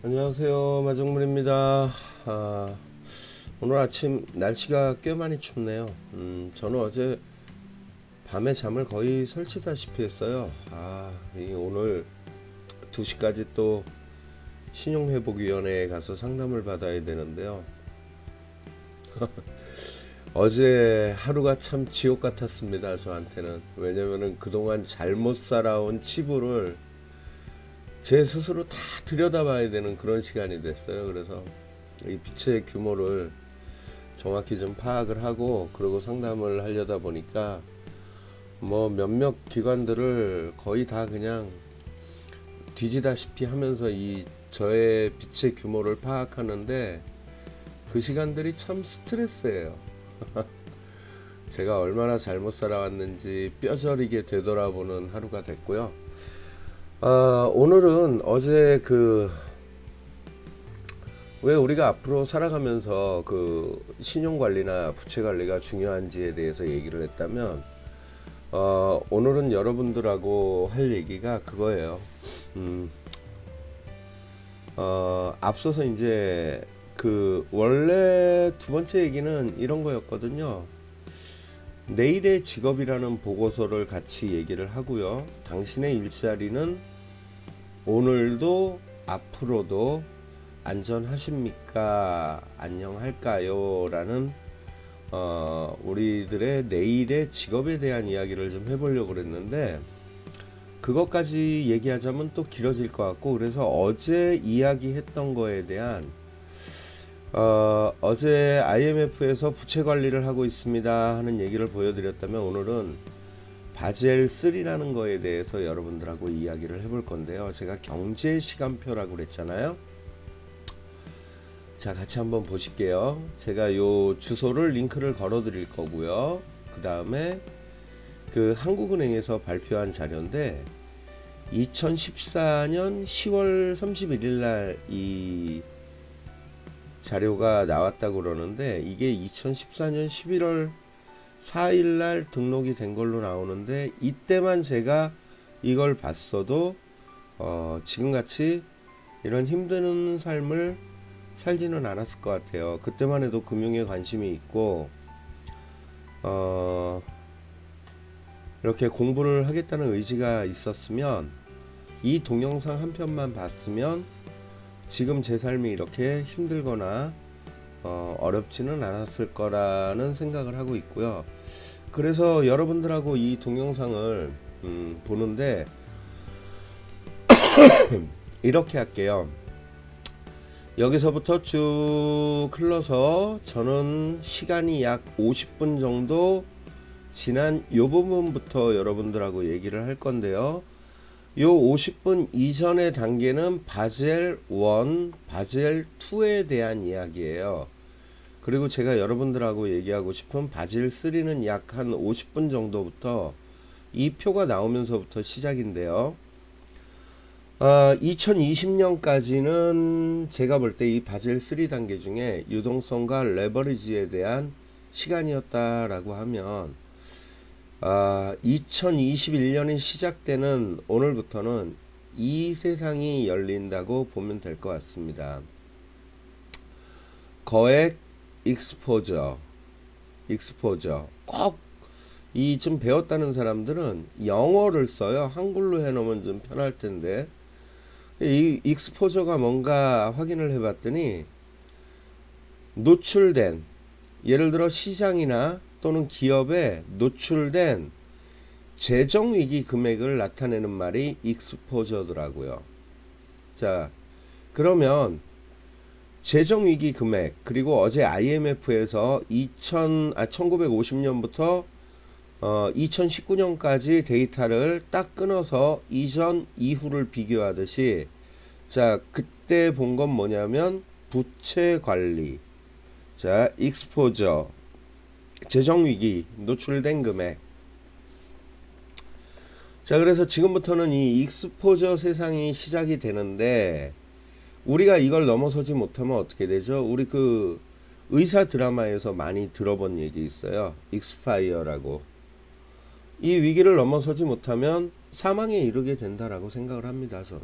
안녕하세요, 마정물입니다. 오늘 아침 날씨가 꽤 많이 춥네요. 저는 어제 밤에 잠을 거의 설치다시피 했어요. 이 오늘 2시까지 또 신용회복위원회에 가서 상담을 받아야 되는데요. 어제 하루가 참 지옥 같았습니다, 저한테는. 왜냐면은 그동안 잘못 살아온 치부를 제 스스로 다 들여다봐야 되는 그런 시간이 됐어요. 그래서 이 빚의 규모를 정확히 좀 파악을 하고 그리고 상담을 하려다 보니까 뭐 몇몇 기관들을 거의 다 그냥 뒤지다시피 하면서 이 저의 빚의 규모를 파악하는데 그 시간들이 참 스트레스예요. 제가 얼마나 잘못 살아왔는지 뼈저리게 되돌아보는 하루가 됐고요. 오늘은 어제 왜 우리가 앞으로 살아가면서 신용관리나 부채관리가 중요한지에 대해서 얘기를 했다면, 오늘은 여러분들하고 할 얘기가 그거예요. 앞서서 이제 원래 두 번째 얘기는 이런 거였거든요. 내일의 직업이라는 보고서를 같이 얘기를 하고요. 당신의 일자리는 오늘도 앞으로도 안전하십니까? 안녕할까요? 라는 우리들의 내일의 직업에 대한 이야기를 좀 해보려고 그랬는데 그것까지 얘기하자면 또 길어질 것 같고, 그래서 어제 이야기했던 거에 대한 어제 IMF에서 부채 관리를 하고 있습니다 하는 얘기를 보여드렸다면, 오늘은 바젤 3라는 거에 대해서 여러분들하고 이야기를 해볼 건데요. 제가 경제 시간표라고 그랬잖아요. 자, 같이 한번 보실게요. 제가 요 주소를 링크를 걸어 드릴 거고요. 그 다음에 한국은행에서 발표한 자료인데 2014년 10월 31일 날 이 자료가 나왔다고 그러는데, 이게 2014년 11월 4일 날 등록이 된 걸로 나오는데, 이때만 제가 이걸 봤어도 지금같이 이런 힘드는 삶을 살지는 않았을 것 같아요. 그때만 해도 금융에 관심이 있고 이렇게 공부를 하겠다는 의지가 있었으면 이 동영상 한 편만 봤으면 지금 제 삶이 이렇게 힘들거나 어렵지는 않았을 거라는 생각을 하고 있고요. 그래서 여러분들하고 이 동영상을 보는데 이렇게 할게요. 여기서부터 쭉 흘러서 저는 시간이 약 50분 정도 지난 요 부분부터 여러분들하고 얘기를 할 건데요. 요 50분 이전의 단계는 바젤 1, 바젤 2에 대한 이야기예요. 그리고 제가 여러분들하고 얘기하고 싶은 바젤 3는 약 한 50분 정도부터 이 표가 나오면서부터 시작인데요. 2020년까지는 제가 볼 때 이 바젤 3 단계 중에 유동성과 레버리지에 대한 시간이었다라고 하면, 2021년이 시작되는 오늘부터는 이 세상이 열린다고 보면 될 것 같습니다. 거액 익스포저 꼭 이 좀 배웠다는 사람들은 영어를 써요. 한글로 해놓으면 좀 편할 텐데, 이 익스포저가 뭔가 확인을 해봤더니 노출된, 예를 들어 시장이나 또는 기업에 노출된 재정위기 금액을 나타내는 말이 익스포저더라고요. 자, 그러면 재정위기 금액, 그리고 어제 IMF에서 1950년부터 2019년까지 데이터를 딱 끊어서 이전 이후를 비교하듯이, 자, 그때 본 건 뭐냐면 부채 관리, 자, 익스포저, 재정위기, 노출된 금액. 자, 그래서 지금부터는 이 익스포저 세상이 시작이 되는데, 우리가 이걸 넘어서지 못하면 어떻게 되죠? 우리 의사 드라마에서 많이 들어본 얘기 있어요. 익스파이어라고. 이 위기를 넘어서지 못하면 사망에 이르게 된다라고 생각을 합니다, 저는.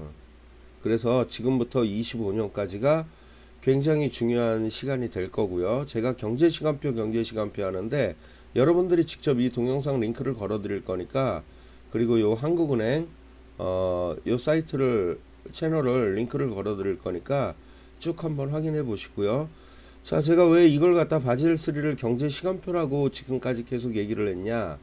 그래서 지금부터 25년까지가 굉장히 중요한 시간이 될 거고요. 제가 경제시간표 하는데 여러분들이 직접 이 동영상 링크를 걸어 드릴 거니까, 그리고 요 한국은행 요 사이트를 채널을 링크를 걸어 드릴 거니까 쭉 한번 확인해 보시고요. 자, 제가 왜 이걸 갖다 바젤 3를 경제시간표라고 지금까지 계속 얘기를 했냐,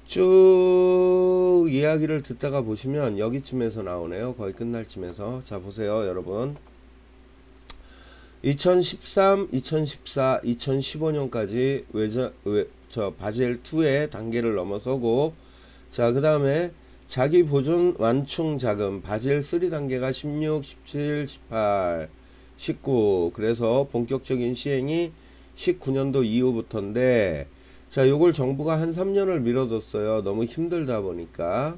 쭉 이야기를 듣다가 보시면 여기쯤에서 나오네요. 거의 끝날 쯤에서. 자, 보세요 여러분. 2013, 2014, 2015년까지 바젤 2의 단계를 넘어서고, 자, 그 다음에 자기 보존 완충 자금 바젤 3 단계가 16, 17, 18, 19. 그래서 본격적인 시행이 19년도 이후부터인데, 자, 요걸 정부가 한 3년을 미뤄뒀어요. 너무 힘들다 보니까.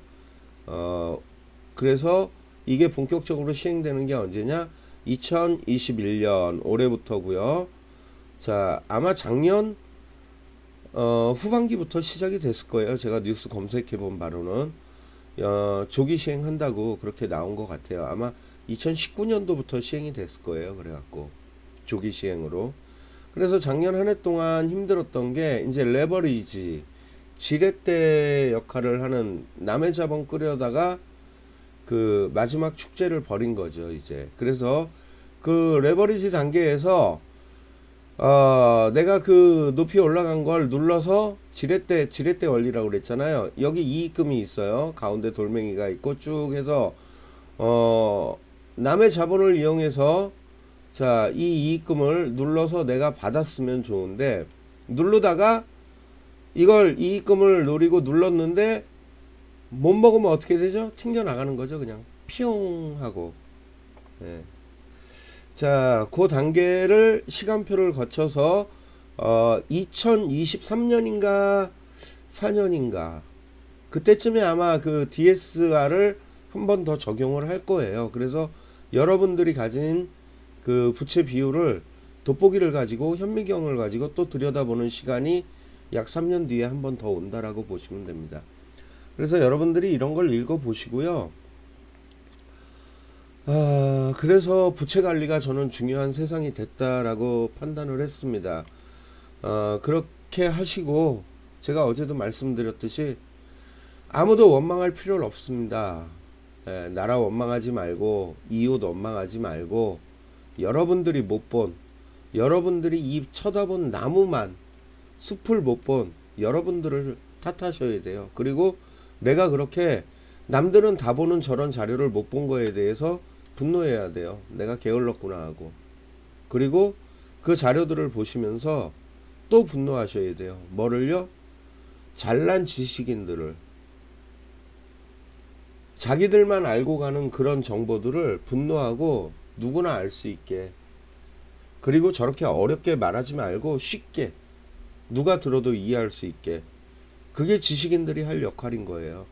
그래서 이게 본격적으로 시행되는 게 언제냐? 2021년 올해부터고요. 자, 아마 작년 후반기부터 시작이 됐을 거예요. 제가 뉴스 검색해 본 바로는 조기 시행한다고 그렇게 나온 것 같아요. 아마 2019년도부터 시행이 됐을 거예요. 그래갖고 조기 시행으로. 그래서 작년 한 해 동안 힘들었던 게 이제 레버리지, 지렛대 역할을 하는, 남의 자본 끌려다가 그 마지막 축제를 벌인 거죠 이제. 그래서 그 레버리지 단계에서 내가 그 높이 올라간 걸 눌러서 지렛대 원리라고 그랬잖아요. 여기 이익금이 있어요. 가운데 돌멩이가 있고 쭉 해서 남의 자본을 이용해서, 자, 이 이익금을 눌러서 내가 받았으면 좋은데, 누르다가 이걸 이익금을 노리고 눌렀는데 못 먹으면 어떻게 되죠? 튕겨 나가는 거죠. 그냥 피용 하고. 예. 자, 그 단계를 시간표를 거쳐서 2023년인가 4년인가 그때쯤에 아마 그 DSR을 한 번 더 적용을 할 거예요. 그래서 여러분들이 가진 그 부채 비율을, 돋보기를 가지고 현미경을 가지고 또 들여다보는 시간이 약 3년 뒤에 한 번 더 온다라고 보시면 됩니다. 그래서 여러분들이 이런 걸 읽어 보시고요. 그래서 부채 관리가 저는 중요한 세상이 됐다라고 판단을 했습니다. 그렇게 하시고, 제가 어제도 말씀드렸듯이 아무도 원망할 필요는 없습니다. 나라 원망하지 말고, 이웃 원망하지 말고, 여러분들이 못 본, 여러분들이 이 쳐다본 나무만, 숲을 못 본 여러분들을 탓하셔야 돼요. 그리고 내가 그렇게 남들은 다 보는 저런 자료를 못 본 거에 대해서 분노해야 돼요. 내가 게을렀구나 하고. 그리고 그 자료들을 보시면서 또 분노하셔야 돼요. 뭐를요? 잘난 지식인들을, 자기들만 알고 가는 그런 정보들을 분노하고, 누구나 알 수 있게, 그리고 저렇게 어렵게 말하지 말고 쉽게 누가 들어도 이해할 수 있게, 그게 지식인들이 할 역할인 거예요.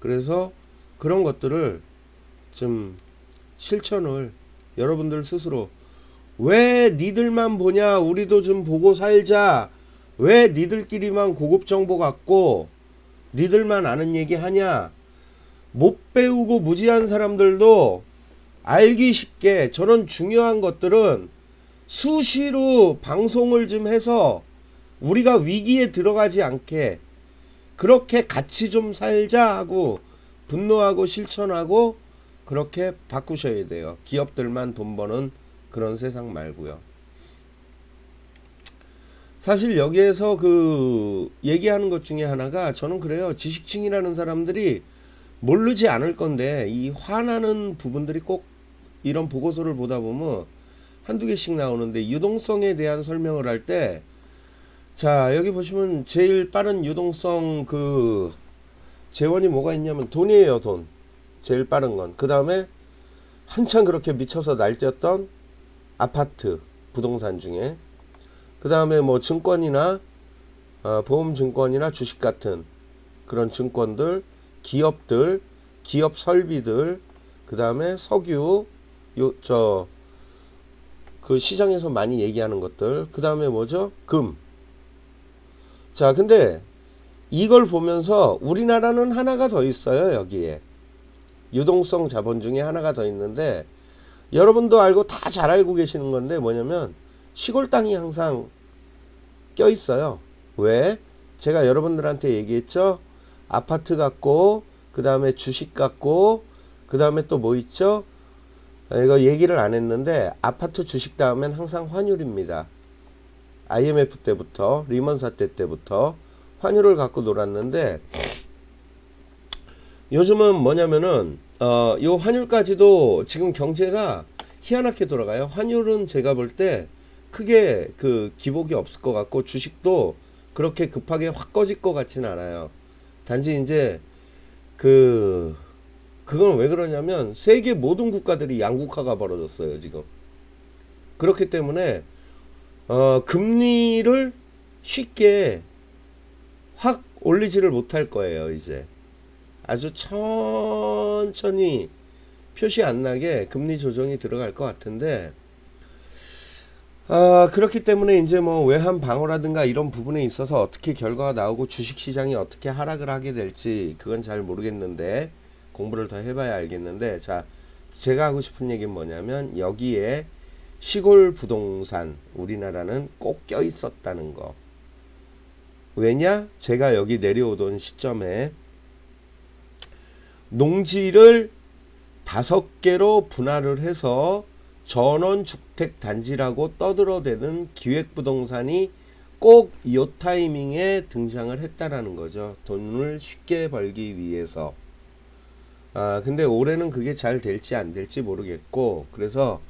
그래서 그런 것들을 좀 실천을 여러분들 스스로, 왜 니들만 보냐, 우리도 좀 보고 살자, 왜 니들끼리만 고급 정보 갖고 니들만 아는 얘기 하냐, 못 배우고 무지한 사람들도 알기 쉽게 저런 중요한 것들은 수시로 방송을 좀 해서 우리가 위기에 들어가지 않게 그렇게 같이 좀 살자 하고 분노하고 실천하고 그렇게 바꾸셔야 돼요. 기업들만 돈 버는 그런 세상 말고요. 사실 여기에서 그 얘기하는 것 중에 하나가, 저는 그래요. 지식층이라는 사람들이 모르지 않을 건데, 이 화나는 부분들이 꼭 이런 보고서를 보다 보면 한두 개씩 나오는데, 유동성에 대한 설명을 할 때, 자, 여기 보시면 제일 빠른 유동성 그 재원이 뭐가 있냐면 돈이에요. 돈. 제일 빠른 건. 그 다음에 한참 그렇게 미쳐서 날뛰었던 아파트, 부동산 중에, 그 다음에 뭐 증권이나 보험증권이나 주식 같은 그런 증권들, 기업들, 기업 설비들, 그 다음에 석유, 그 시장에서 많이 얘기하는 것들, 그 다음에 뭐죠? 금. 자, 근데 이걸 보면서 우리나라는 하나가 더 있어요. 여기에 유동성 자본 중에 하나가 더 있는데, 여러분도 알고 다 잘 알고 계시는 건데 뭐냐면 시골 땅이 항상 껴 있어요. 왜? 제가 여러분들한테 얘기했죠. 아파트 같고, 그 다음에 주식 같고, 그 다음에 또 뭐 있죠? 이거 얘기를 안 했는데, 아파트 주식 다음엔 항상 환율입니다. IMF 때부터, 리먼 사태 때부터 환율을 갖고 놀았는데, 요즘은 뭐냐면은 요 환율까지도 지금 경제가 희한하게 돌아가요. 환율은 제가 볼 때 크게 그 기복이 없을 것 같고, 주식도 그렇게 급하게 확 꺼질 것 같지는 않아요. 단지 이제 그건 왜 그러냐면 세계 모든 국가들이 양극화가 벌어졌어요 지금. 그렇기 때문에 금리를 쉽게 확 올리지를 못할 거예요 이제. 아주 천천히 표시 안 나게 금리 조정이 들어갈 것 같은데, 그렇기 때문에 이제 뭐 외환 방어라든가 이런 부분에 있어서 어떻게 결과가 나오고 주식 시장이 어떻게 하락을 하게 될지 그건 잘 모르겠는데, 공부를 더 해봐야 알겠는데, 자, 제가 하고 싶은 얘기는 뭐냐면 여기에 시골 부동산 우리나라는 꼭 껴 있었다는 거. 왜냐? 제가 여기 내려오던 시점에 농지를 5개로 분할을 해서 전원주택단지라고 떠들어대는 기획부동산이 꼭 이 타이밍에 등장을 했다라는 거죠. 돈을 쉽게 벌기 위해서. 근데 올해는 그게 잘 될지 안 될지 모르겠고, 그래서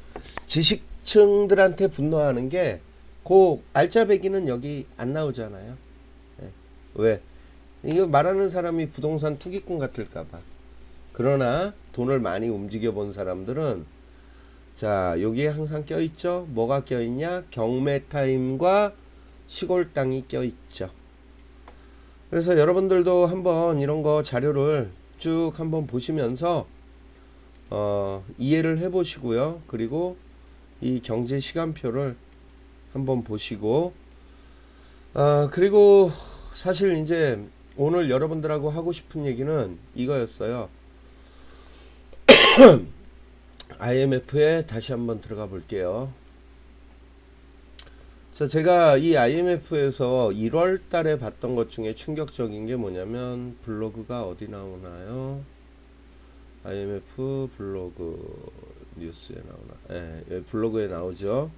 지식층들한테 분노하는 게, 그 알짜배기는 여기 안 나오잖아요. 네. 왜? 이거 말하는 사람이 부동산 투기꾼 같을까봐. 그러나 돈을 많이 움직여 본 사람들은, 자, 여기에 항상 껴있죠. 뭐가 껴있냐? 경매 타임과 시골 땅이 껴있죠. 그래서 여러분들도 한번 이런 거 자료를 쭉 한번 보시면서 이해를 해 보시고요. 그리고 이 경제 시간표를 한번 보시고, 그리고 사실 이제 오늘 여러분들하고 하고 싶은 얘기는 이거였어요. IMF에 다시 한번 들어가 볼게요. 자, 제가 이 IMF에서 1월 달에 봤던 것 중에 충격적인 게 뭐냐면, 블로그가 어디 나오나요? IMF 블로그 뉴스에 나오나? 예, 블로그에 나오죠.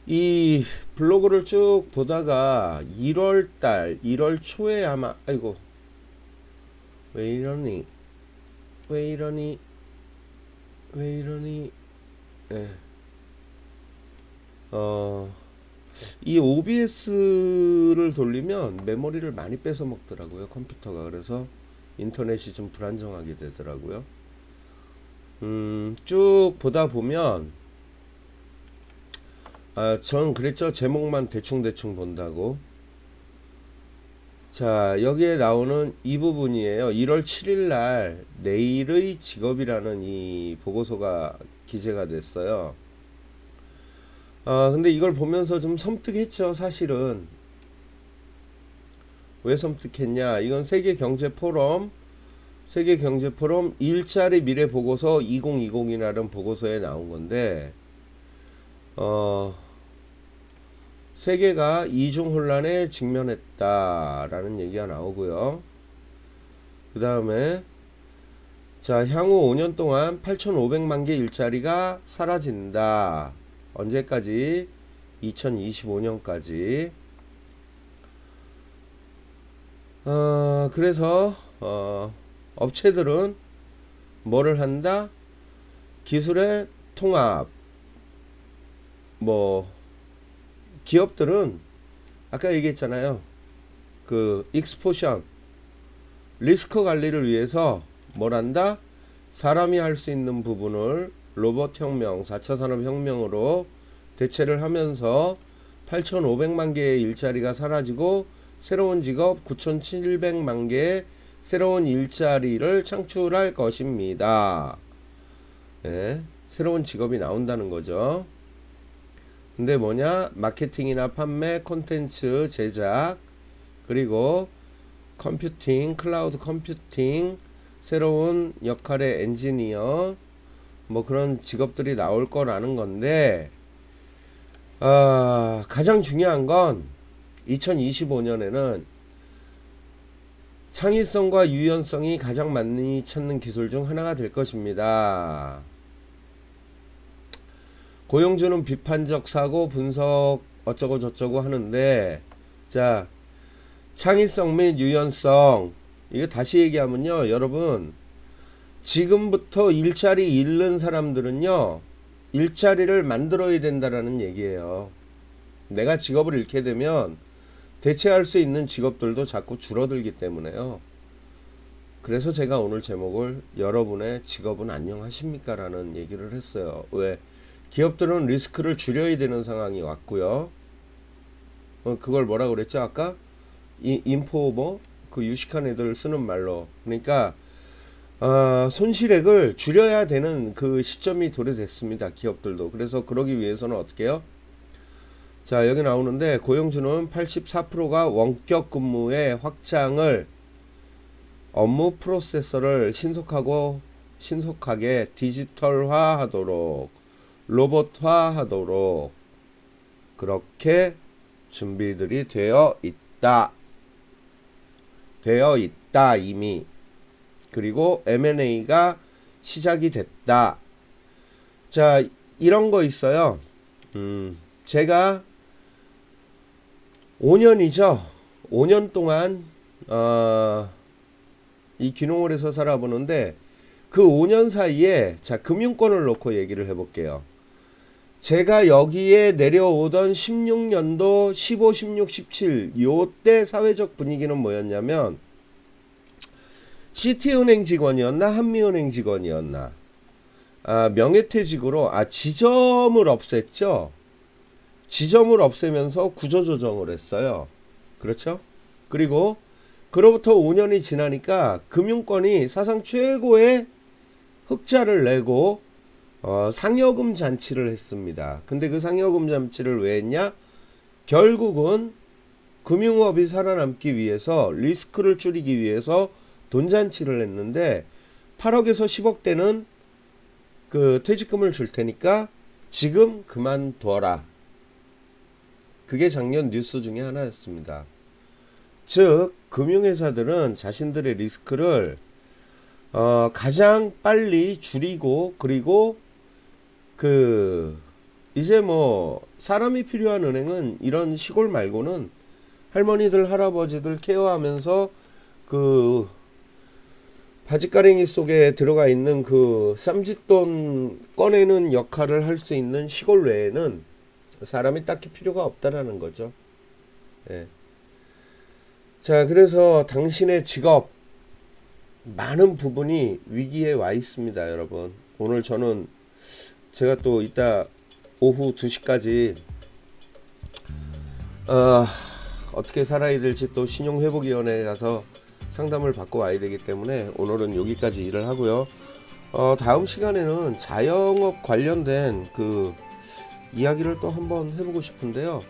이 블로그를 쭉 보다가 1월 달, 1월 초에 아마, 아이고, 왜 이러니? 왜 이러니? 왜 이러니? 예. 이 OBS를 돌리면 메모리를 많이 뺏어 먹더라고요, 컴퓨터가. 그래서 인터넷이 좀 불안정하게 되더라고요. 쭉 보다 보면, 전 그랬죠. 제목만 대충대충 본다고. 자, 여기에 나오는 이 부분이에요. 1월 7일 날 내일의 직업이라는 이 보고서가 기재가 됐어요. 근데 이걸 보면서 좀 섬뜩했죠, 사실은. 왜 섬뜩했냐? 이건 세계경제포럼 일자리 미래 보고서 2020이라는 보고서에 나온 건데, 세계가 이중 혼란에 직면했다라는 얘기가 나오고요. 그 다음에, 자, 향후 5년 동안 8,500만 개 일자리가 사라진다. 언제까지? 2025년까지. 그래서 업체들은 뭐를 한다? 기술의 통합. 뭐 기업들은 아까 얘기했잖아요. 그 익스포션 리스크 관리를 위해서 뭘 한다? 사람이 할 수 있는 부분을 로봇 혁명, 4차 산업 혁명으로 대체를 하면서 8,500만 개의 일자리가 사라지고 새로운 직업 9,700만 개의 새로운 일자리를 창출할 것입니다. 네, 새로운 직업이 나온다는 거죠. 근데 뭐냐? 마케팅이나 판매, 콘텐츠 제작, 그리고 컴퓨팅, 클라우드 컴퓨팅, 새로운 역할의 엔지니어, 뭐 그런 직업들이 나올 거라는 건데, 가장 중요한 건 2025년에는 창의성과 유연성이 가장 많이 찾는 기술 중 하나가 될 것입니다. 고용주는 비판적 사고, 분석 어쩌고 저쩌고 하는데, 자, 창의성 및 유연성, 이거 다시 얘기하면요, 여러분, 지금부터 일자리 잃는 사람들은요, 일자리를 만들어야 된다라는 얘기예요. 내가 직업을 잃게 되면 대체할 수 있는 직업들도 자꾸 줄어들기 때문에요. 그래서 제가 오늘 제목을 여러분의 직업은 안녕하십니까? 라는 얘기를 했어요. 왜? 기업들은 리스크를 줄여야 되는 상황이 왔고요. 그걸 뭐라 그랬죠? 아까? 인포머? 그 유식한 애들 쓰는 말로. 그러니까 손실액을 줄여야 되는 그 시점이 도래됐습니다. 기업들도. 그래서 그러기 위해서는 어떻게 해요? 자, 여기 나오는데 고용주는 84%가 원격 근무의 확장을 업무 프로세서를 신속하게 디지털화하도록 로봇화하도록 그렇게 준비들이 되어 있다 이미. 그리고 M&A가 시작이 됐다. 자, 이런 거 있어요. 제가 5년이죠. 5년 동안 이 귀농을해서 살아보는데 그 5년 사이에 자, 금융권을 놓고 얘기를 해볼게요. 제가 여기에 내려오던 16년도 15, 16, 17 요때 사회적 분위기는 뭐였냐면 시티은행 직원이었나 한미은행 직원이었나 명예퇴직으로 지점을 없앴죠. 지점을 없애면서 구조조정을 했어요. 그렇죠? 그리고 그로부터 5년이 지나니까 금융권이 사상 최고의 흑자를 내고 상여금 잔치를 했습니다. 근데 그 상여금 잔치를 왜 했냐? 결국은 금융업이 살아남기 위해서 리스크를 줄이기 위해서 돈잔치를 했는데 8억에서 10억대는 그 퇴직금을 줄 테니까 지금 그만둬라. 그게 작년 뉴스 중에 하나였습니다. 즉 금융회사들은 자신들의 리스크를 가장 빨리 줄이고 그리고 이제 뭐 사람이 필요한 은행은 이런 시골 말고는 할머니들 할아버지들 케어하면서 그 바지가랭이 속에 들어가 있는 그 쌈짓돈 꺼내는 역할을 할 수 있는 시골 외에는 사람이 딱히 필요가 없다라는 거죠. 예. 자, 그래서 당신의 직업 많은 부분이 위기에 와 있습니다, 여러분. 오늘 저는 제가 또 이따 오후 2시까지 어떻게 살아야 될지 또 신용회복위원회에 가서 상담을 받고 와야 되기 때문에 오늘은 여기까지 일을 하고요. 다음 시간에는 자영업 관련된 그 이야기를 또 한번 해보고 싶은데요.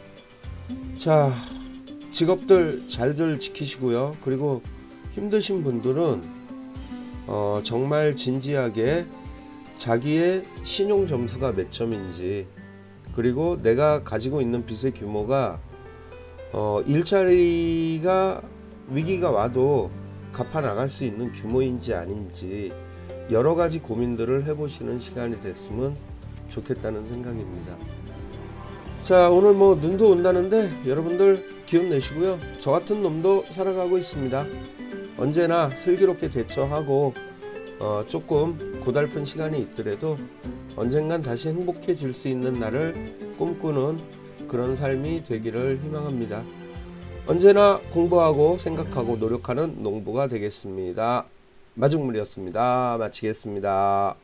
자, 직업들 잘들 지키시고요. 그리고 힘드신 분들은 정말 진지하게 자기의 신용 점수가 몇 점인지, 그리고 내가 가지고 있는 빚의 규모가 일자리가 위기가 와도 갚아 나갈 수 있는 규모인지 아닌지 여러 가지 고민들을 해보시는 시간이 됐으면 좋겠다는 생각입니다. 자, 오늘 뭐 눈도 온다는데 여러분들 기운 내시고요. 저 같은 놈도 살아가고 있습니다. 언제나 슬기롭게 대처하고 조금 고달픈 시간이 있더라도 언젠간 다시 행복해질 수 있는 날을 꿈꾸는 그런 삶이 되기를 희망합니다. 언제나 공부하고 생각하고 노력하는 농부가 되겠습니다. 마중물이었습니다. 마치겠습니다.